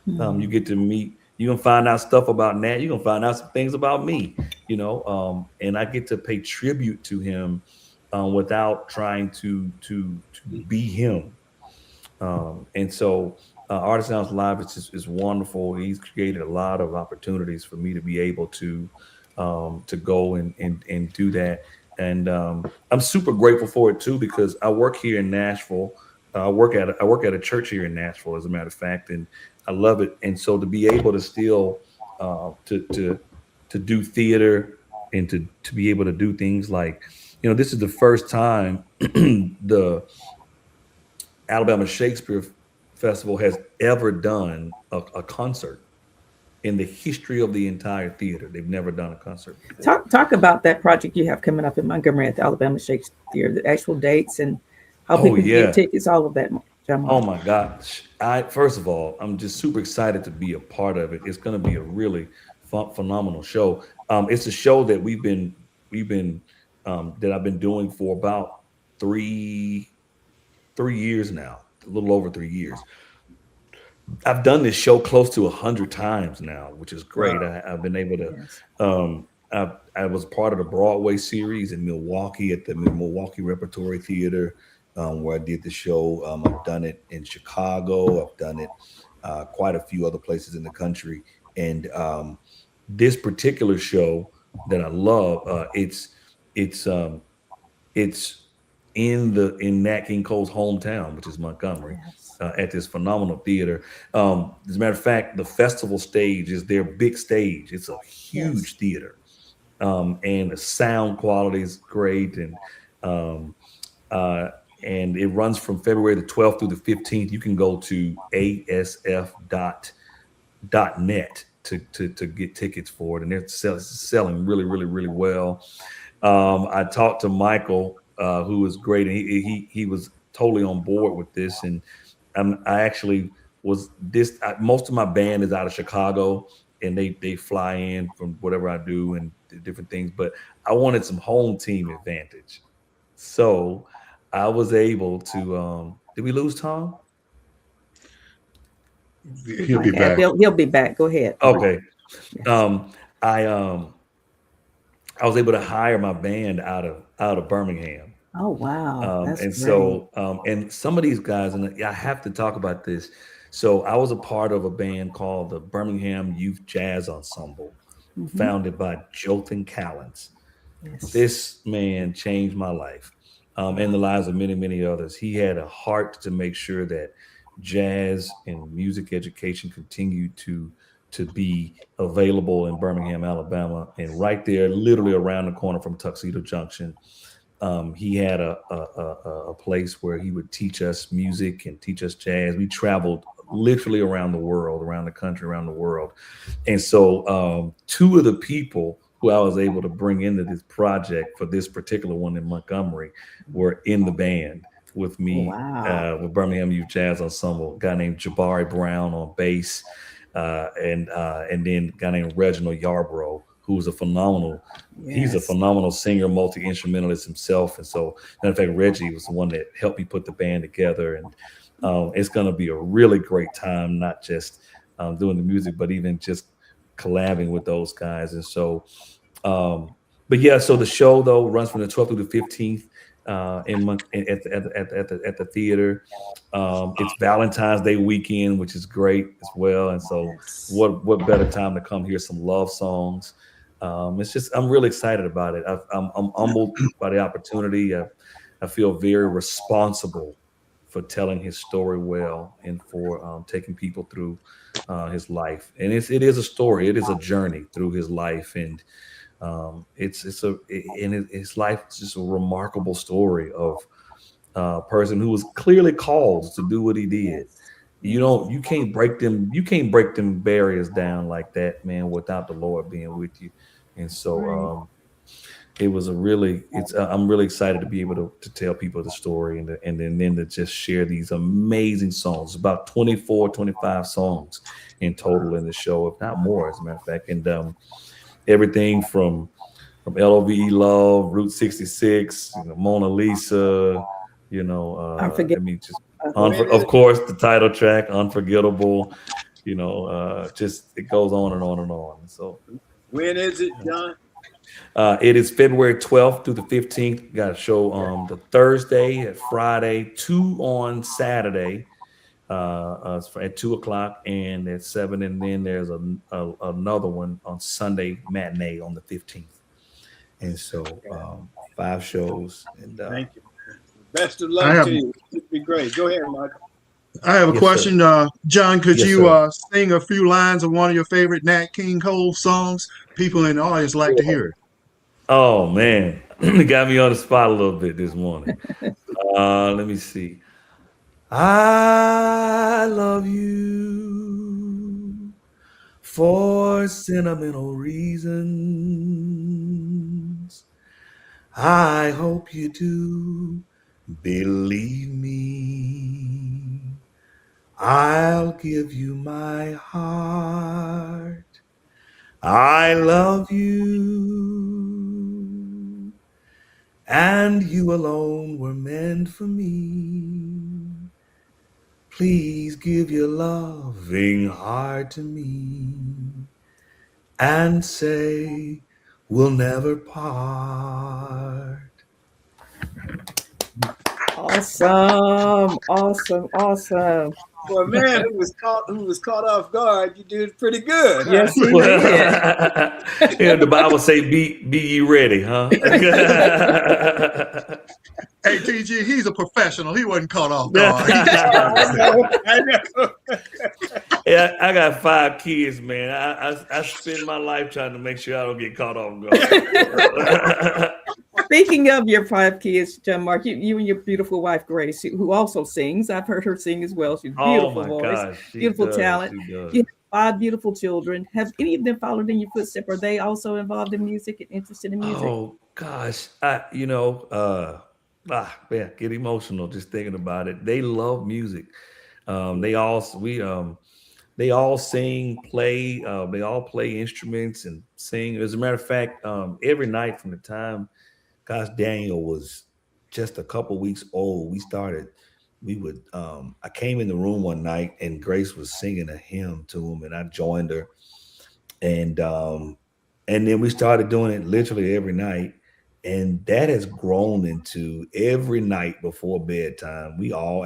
Mm-hmm. You get to meet, you can find out stuff about Nat, you can find out some things about me, and I get to pay tribute to him without trying to be him. And so Artist Sounds Live is wonderful. He's created a lot of opportunities for me to be able to go and do that. And I'm super grateful for it too, because I work here in Nashville. I work at a church here in Nashville, as a matter of fact, and I love it. And so to be able to still to do theater and to be able to do things like, this is the first time the Alabama Shakespeare Festival has ever done a concert in the history of the entire theater. They've never done a concert before. Talk about that project you have coming up in Montgomery at the Alabama Shakespeare, the actual dates and how people can get tickets, all of that. Oh my gosh. First of all, I'm just super excited to be a part of it. It's going to be a really phenomenal show. It's a show that we've been that I've been doing for about three years now, a little over 3 years. I've done this show close to 100 times now, which is great. Wow. I've been able to. Yes. I was part of the Broadway series in Milwaukee at the Milwaukee Repertory Theater, where I did the show. I've done it in Chicago. I've done it quite a few other places in the country. And this particular show that I love, it's in Nat King Cole's hometown, which is Montgomery, Yes. at this phenomenal theater. As a matter of fact, the festival stage is their big stage. It's a huge theater, and the sound quality is great, and it runs from February the 12th through the 15th. You can go to asf.net to get tickets for it, and they're selling really, really, really well. I talked to Michael, who was great, and he was totally on board with this. And I actually was most of my band is out of Chicago, and they fly in from whatever I do and different things. But I wanted some home team advantage, so I was able to. Did we lose Tom? He'll be back. He'll be back. Go ahead. Okay. Yes. I was able to hire my band out of Birmingham. Oh, wow. That's And great. so, and some of these guys, and I have to talk about this. So I was a part of a band called the Birmingham Youth Jazz Ensemble, founded by Jothan Callens. Yes. This man changed my life, and the lives of many, many others. He had a heart to make sure that jazz and music education continued to be available in Birmingham, Alabama, and right there, literally around the corner from Tuxedo Junction. He had a place where he would teach us music and teach us jazz. We traveled literally around the world, around the country, around the world. And so two of the people who I was able to bring into this project for this particular one in Montgomery were in the band with me. Wow. With Birmingham Youth Jazz Ensemble, a guy named Jabari Brown on bass, and then a guy named Reginald Yarbrough, who's a phenomenal, he's a Yes. phenomenal singer, multi-instrumentalist himself. And so, matter of fact, Reggie was the one that helped me put the band together. And it's going to be a really great time, not just doing the music, but even just collabing with those guys. And so, but yeah, so the show though runs from the 12th through the 15th at the theater. It's Valentine's Day weekend, which is great as well. And so, Yes. what better time to come hear some love songs? It's just, I'm really excited about it. I'm humbled by the opportunity. I feel very responsible for telling his story well and for taking people through his life. And it is a story. It is a journey through his life, and his life is just a remarkable story of a person who was clearly called to do what he did. You can't break them barriers down like that, man, without the Lord being with you. And so it was I'm really excited to be able to tell people the story and then to just share these amazing songs, about 24, 25 songs in total in the show, if not more, as a matter of fact. And everything from LOVE Love, Route 66, Mona Lisa, of course, the title track, Unforgettable, just it goes on and on and on. So when is it, John? It is February 12th through the 15th. Got a show on the Thursday, at Friday, 2 on Saturday at 2 o'clock and at 7. And then there's another one on Sunday matinee on the 15th. And so 5 shows. And thank you. Best of luck to you. It'd be great. Go ahead, Michael. I have a question. John, could Yes, you sing a few lines of one of your favorite Nat King Cole songs? People in the audience like to hear it. Oh, man. You got me on the spot a little bit this morning. Let me see. I love you for sentimental reasons. I hope you do believe me. I'll give you my heart. I love you, and you alone were meant for me. Please give your loving heart to me and say we'll never part. Awesome. For a man who was caught off guard, you did pretty good. Huh? Yes, he did. Yeah, the Bible say be ye ready, huh? Hey, TG, he's a professional. He wasn't caught off guard. I know. Yeah, I got 5 kids, man. I spend my life trying to make sure I don't get caught off guard. Speaking of your 5 kids, John Mark, you and your beautiful wife Grace, who also sings. I've heard her sing as well. She's a beautiful voice, gosh, beautiful does, talent. You have 5 beautiful children. Have any of them followed in your footsteps? Are they also involved in music and interested in music? Oh gosh, get emotional just thinking about it. They love music. They all sing, play. They all play instruments and sing. As a matter of fact, every night from the time gosh Daniel was just a couple weeks old, I came in the room one night and Grace was singing a hymn to him and I joined her. And then we started doing it literally every night. And that has grown into every night before bedtime. We all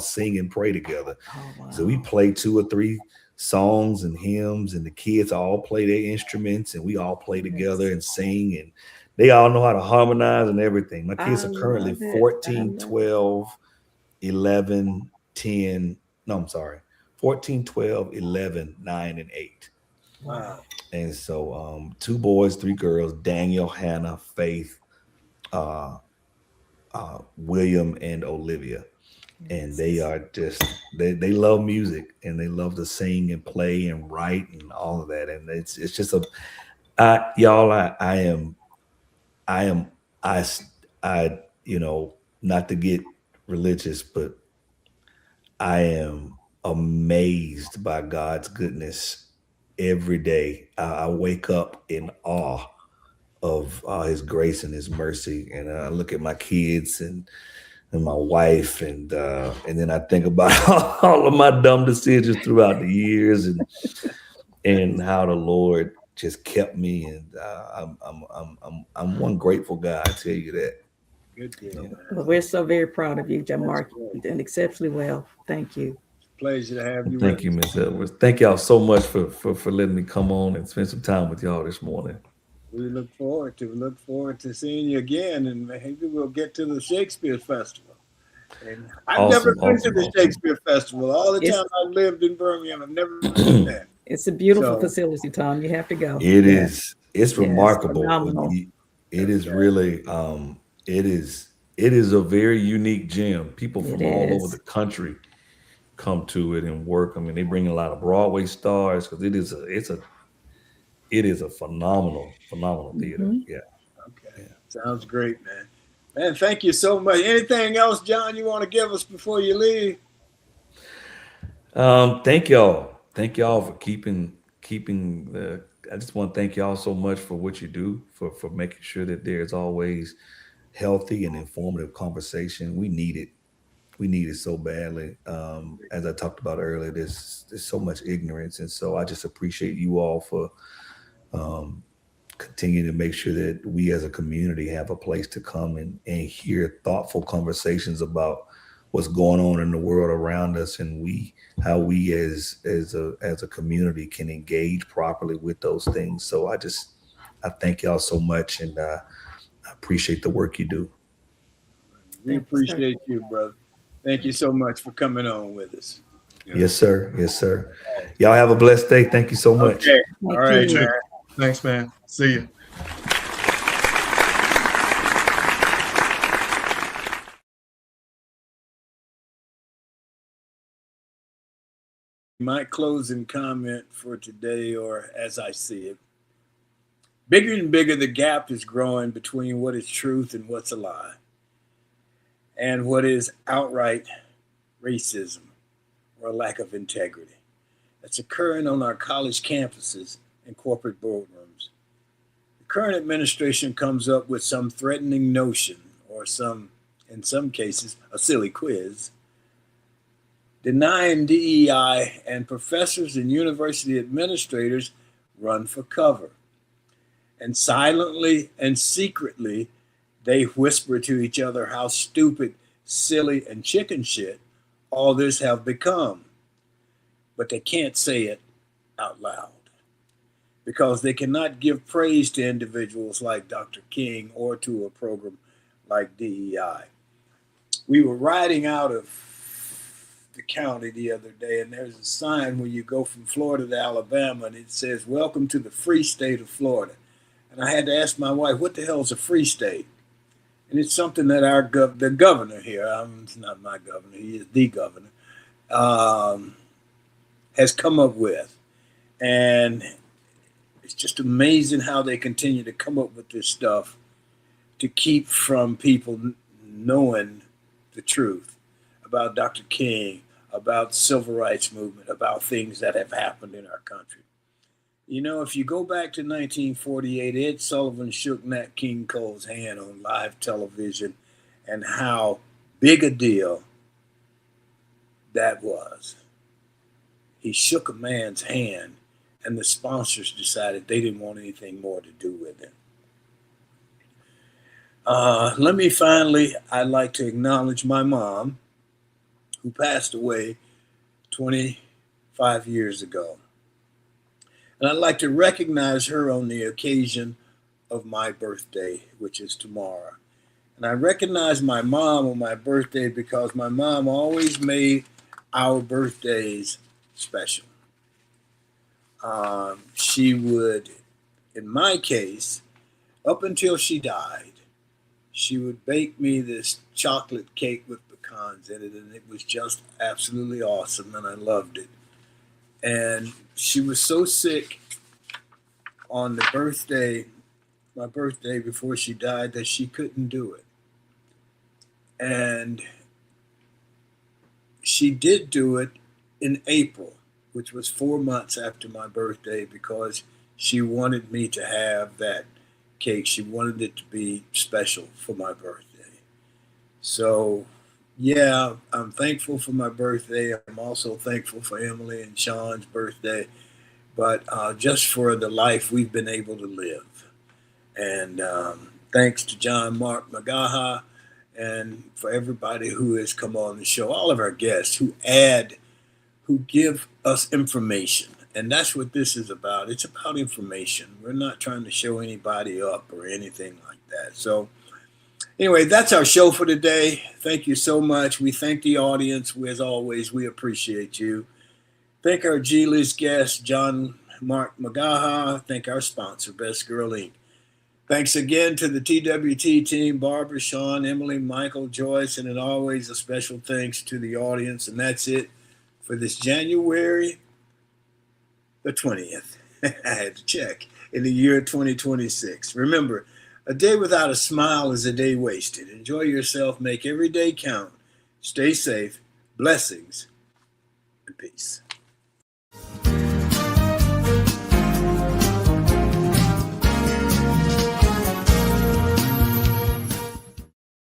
sing and pray together. Oh, wow. So we play 2 or 3 songs and hymns, and the kids all play their instruments, and we all play together and sing, and they all know how to harmonize and everything. My kids are currently 14, 12, 11, 10. No, I'm sorry. 14, 12, 11, 9, and 8. Wow. And so 2 boys, 3 girls, Daniel, Hannah, Faith, William, and Olivia. And they are just they love music and they love to sing and play and write and all of that. And it's just not to get religious, but I am amazed by God's goodness every day. I wake up in awe of his grace and his mercy. And I look at my kids and my wife, and then I think about all of my dumb decisions throughout the years and how the Lord just kept me. And I'm one grateful guy, I tell you that. Good deal. Well, we're so very proud of you, John Mark. You've done exceptionally well. Thank you. Pleasure to have you. Thank you, Ms. Edwards. Thank y'all so much for letting me come on and spend some time with y'all this morning. We look forward to seeing you again, and maybe we'll get to the Shakespeare Festival. And I've never been to the Shakespeare Festival. All the time I've lived in Birmingham, I've never been there. It's a beautiful facility, Tom. You have to go. It is. It's remarkable. It is really. It is a very unique gym. People from all over the country come to it and work. I mean, they bring a lot of Broadway stars because it is a phenomenal theater. Mm-hmm. Yeah. Okay. Yeah. Sounds great, man. Man, thank you so much. Anything else, John, you want to give us before you leave? Thank y'all. Thank y'all for keeping the. I just want to thank y'all so much for what you do, for making sure that there's always healthy and informative conversation. We need it. We need it so badly. As I talked about earlier, there's so much ignorance. And so I just appreciate you all for continue to make sure that we as a community have a place to come and hear thoughtful conversations about what's going on in the world around us, and how we as a community can engage properly with those things. So I thank y'all so much, and I appreciate the work you do. We appreciate you, brother. Thank you so much for coming on with us. Yes, sir. Yes, sir. Y'all have a blessed day. Thank you so much. Okay. All right, man. Thanks, man. See you. My closing comment for today, or as I see it, bigger and bigger the gap is growing between what is truth and what's a lie, and what is outright racism or a lack of integrity that's occurring on our college campuses and corporate boardrooms. The current administration comes up with some threatening notion or in some cases, a silly quiz denying DEI, and professors and university administrators run for cover. And silently and secretly, they whisper to each other how stupid, silly, and chicken shit all this have become. But they can't say it out loud because they cannot give praise to individuals like Dr. King or to a program like DEI. We were riding out of the county the other day, and there's a sign when you go from Florida to Alabama, and it says, "Welcome to the free state of Florida." And I had to ask my wife, what the hell is a free state? And it's something that the governor here, it's not my governor, he is the governor, has come up with. And it's just amazing how they continue to come up with this stuff to keep from people knowing the truth about Dr. King, about the civil rights movement, about things that have happened in our country. You know, if you go back to 1948, Ed Sullivan shook Nat King Cole's hand on live television and how big a deal that was. He shook a man's hand, and the sponsors decided they didn't want anything more to do with him. I'd like to acknowledge my mom, who passed away 25 years ago. And I'd like to recognize her on the occasion of my birthday, which is tomorrow. And I recognize my mom on my birthday because my mom always made our birthdays special. She would, in my case, up until she died, she would bake me this chocolate cake with pecans in it, and it was just absolutely awesome, and I loved it. And she was so sick on my birthday before she died, that she couldn't do it. And she did do it in April, which was 4 months after my birthday, because she wanted me to have that cake. She wanted it to be special for my birthday. So, yeah, I'm thankful for my birthday. I'm also thankful for Emily and Sean's birthday, but just for the life we've been able to live. And thanks to John Mark McGaha and for everybody who has come on the show, all of our guests who give us information. And that's what this is about. It's about information. We're not trying to show anybody up or anything like that. So anyway, that's our show for today. Thank you so much. We thank the audience. As always, we appreciate you. Thank our G-List guest, John Mark McGaha. Thank our sponsor, Best Girl Inc. Thanks again to the TWT team, Barbara, Sean, Emily, Michael, Joyce, and always a special thanks to the audience. And that's it for this January the 20th. I had to check, in the year 2026. Remember, a day without a smile is a day wasted. Enjoy yourself. Make every day count. Stay safe. Blessings and peace.